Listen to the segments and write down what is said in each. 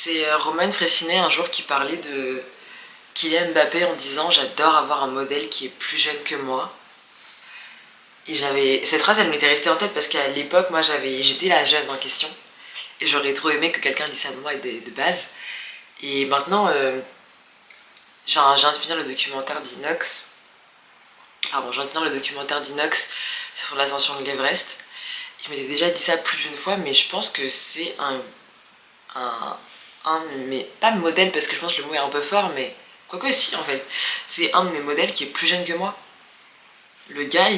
C'est Romain Fressinet un jour qui parlait de Kylian Mbappé en disant j'adore avoir un modèle qui est plus jeune que moi. Et cette phrase, elle m'était restée en tête parce qu'à l'époque, moi j'étais la jeune en question et j'aurais trop aimé que quelqu'un dise ça de moi de base. Et maintenant, je viens de finir le documentaire d'Inox. Pardon, je viens de finir le documentaire d'Inox sur l'ascension de l'Everest. Je m'étais déjà dit ça plus d'une fois, mais je pense que c'est un, mais pas modèle parce que je pense que le mot est un peu fort, mais quoique si en fait. C'est un de mes modèles qui est plus jeune que moi. Le gars,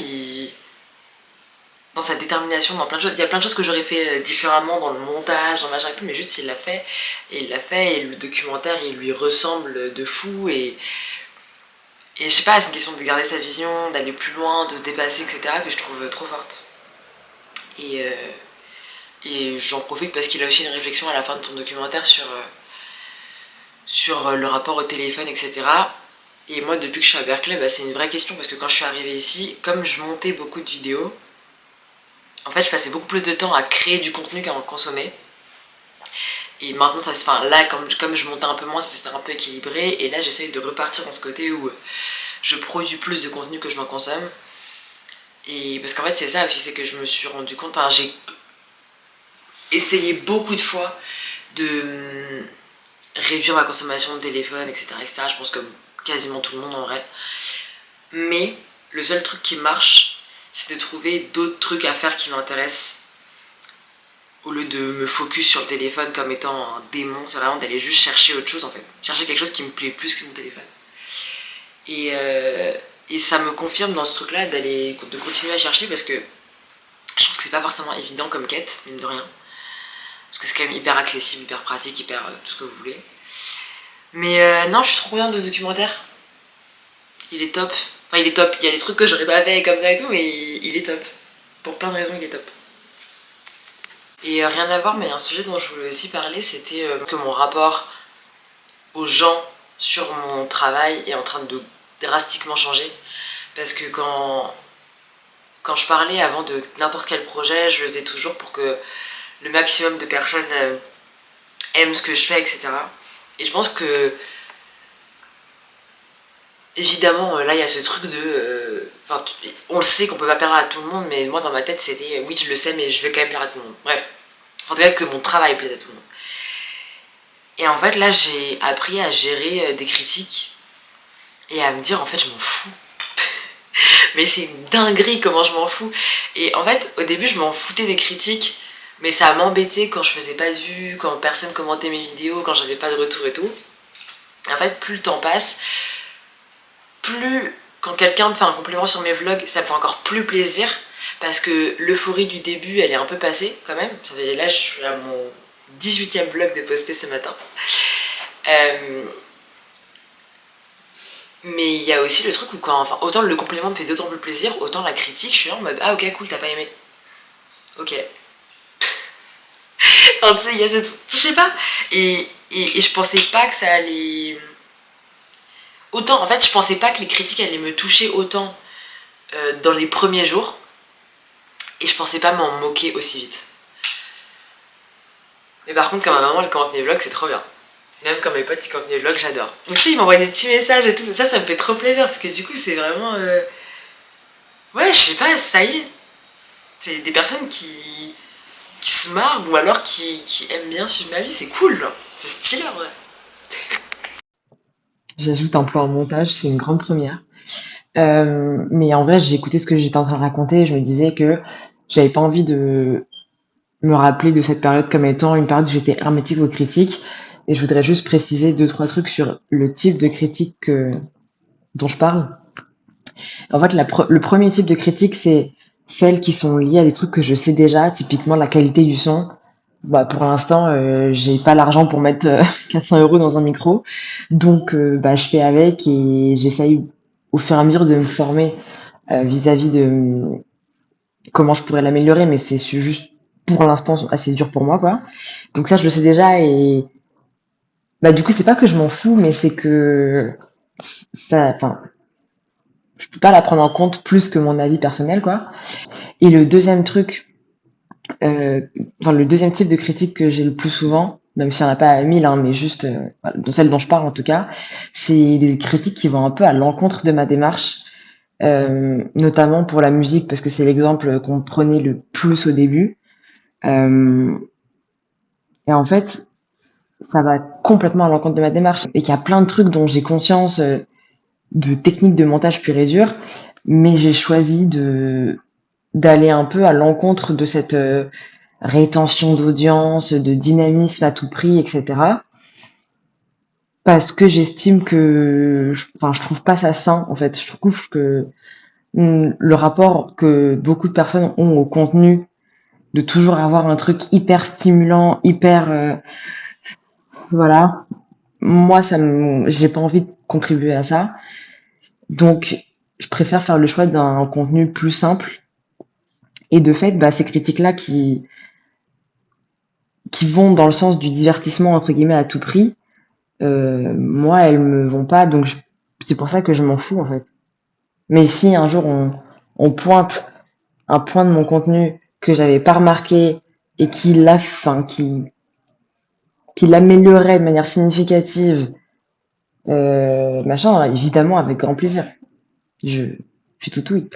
dans sa détermination, dans plein de choses, il y a plein de choses que j'aurais fait différemment dans le montage, dans machin et tout, mais juste il l'a fait, et le documentaire il lui ressemble de fou, et je sais pas, c'est une question de garder sa vision, d'aller plus loin, de se dépasser, etc., que je trouve trop forte. Et, euh, et j'en profite parce qu'il a aussi une réflexion à la fin de son documentaire sur le rapport au téléphone, etc. Et moi, depuis que je suis à Berkeley, c'est une vraie question parce que quand je suis arrivée ici, comme je montais beaucoup de vidéos, en fait, je passais beaucoup plus de temps à créer du contenu qu'à en consommer. Et maintenant, là, comme je montais un peu moins, c'est un peu équilibré. Et là, j'essaye de repartir dans ce côté où je produis plus de contenu que je m'en consomme. Et parce qu'en fait, c'est ça aussi, c'est que je me suis rendu compte, j'ai essayé beaucoup de fois de réduire ma consommation de téléphone, etc., etc. Je pense comme quasiment tout le monde en vrai. Mais le seul truc qui marche, c'est de trouver d'autres trucs à faire qui m'intéressent. Au lieu de me focus sur le téléphone comme étant un démon, c'est vraiment d'aller juste chercher autre chose en fait. Chercher quelque chose qui me plaît plus que mon téléphone. Et ça me confirme dans ce truc-là de continuer à chercher parce que je trouve que c'est pas forcément évident comme quête, mine de rien. Parce que c'est quand même hyper accessible, hyper pratique, hyper tout ce que vous voulez. Mais non, je suis trop contente de ce documentaire. Il est top. Enfin, il est top. Il y a des trucs que j'aurais pas fait comme ça et tout, mais il est top. Pour plein de raisons, il est top. Et rien à voir, mais un sujet dont je voulais aussi parler, c'était que mon rapport aux gens sur mon travail est en train de drastiquement changer. Parce que quand je parlais avant de n'importe quel projet, je le faisais toujours pour que le maximum de personnes aiment ce que je fais, etc. Et je pense que évidemment, là il y a ce truc de. On le sait qu'on peut pas plaire à tout le monde, mais moi dans ma tête c'était oui, je le sais, mais je veux quand même plaire à tout le monde. Bref, en tout cas que mon travail plaise à tout le monde. Et en fait, là j'ai appris à gérer des critiques et à me dire en fait, je m'en fous. Mais c'est une dinguerie comment je m'en fous. Et en fait, au début, je m'en foutais des critiques, mais ça m'embêtait quand je faisais pas de vues, quand personne commentait mes vidéos, quand j'avais pas de retour et tout. Et en fait, plus le temps passe, plus quand quelqu'un me fait un compliment sur mes vlogs, ça me fait encore plus plaisir parce que l'euphorie du début, elle est un peu passée quand même. Là, je suis à mon 18e vlog de posté ce matin. Mais il y a aussi le truc où autant le compliment me fait d'autant plus plaisir, autant la critique, je suis là en mode ah ok cool, t'as pas aimé. Ok. Enfin, tu sais, il y a cette. Je sais pas. Et je pensais pas que ça allait. Autant, en fait, je pensais pas que les critiques allaient me toucher autant dans les premiers jours. Et je pensais pas m'en moquer aussi vite. Mais par contre, quand ma maman elle commente mes vlogs, c'est trop bien. Même quand mes potes ils commentent mes vlogs, j'adore. Donc tu sais, ils m'envoient des petits messages et tout. Ça me fait trop plaisir parce que du coup, c'est vraiment. Ouais, je sais pas, ça y est. C'est des personnes qui se marrent ou alors qui aiment bien suivre ma vie, c'est cool, genre. C'est stylé en vrai. J'ajoute un peu en montage, c'est une grande première. Mais en vrai, j'ai écouté ce que j'étais en train de raconter et je me disais que j'avais pas envie de me rappeler de cette période comme étant une période où j'étais hermétique aux critiques. Et je voudrais juste préciser deux, trois trucs sur le type de critique dont je parle. En fait, le premier type de critique, c'est celles qui sont liées à des trucs que je sais déjà, typiquement la qualité du son. Pour l'instant, j'ai pas l'argent pour mettre 400 euros dans un micro, donc je fais avec et j'essaye au fur et à mesure de me former vis-à-vis de comment je pourrais l'améliorer, mais c'est juste pour l'instant assez dur pour moi, quoi. Donc ça, je le sais déjà et du coup, c'est pas que je m'en fous, mais c'est que enfin, je peux pas la prendre en compte plus que mon avis personnel, quoi. Et le deuxième truc, le deuxième type de critique que j'ai le plus souvent, même s'il n'y en a pas 1000, hein, mais juste voilà, celle dont je parle en tout cas, c'est des critiques qui vont un peu à l'encontre de ma démarche, notamment pour la musique, parce que c'est l'exemple qu'on prenait le plus au début. Euh, et en fait, ça va complètement à l'encontre de ma démarche, et qu'il y a plein de trucs dont j'ai conscience, de techniques de montage pur et dur, mais j'ai choisi de d'aller un peu à l'encontre de cette rétention d'audience, de dynamisme à tout prix, etc. Parce que j'estime que, enfin, je trouve pas ça sain, en fait. Je trouve que le rapport que beaucoup de personnes ont au contenu, de toujours avoir un truc hyper stimulant, hyper, voilà. Moi, j'ai pas envie de contribuer à ça. Donc, je préfère faire le choix d'un contenu plus simple. Et de fait, bah, ces critiques-là qui vont dans le sens du divertissement, entre guillemets, à tout prix, moi, elles me vont pas. Donc, c'est pour ça que je m'en fous, en fait. Mais si un jour on pointe un point de mon contenu que j'avais pas remarqué et qui l'améliorerait de manière significative, machin, évidemment avec grand plaisir. Je, je suis tout oui.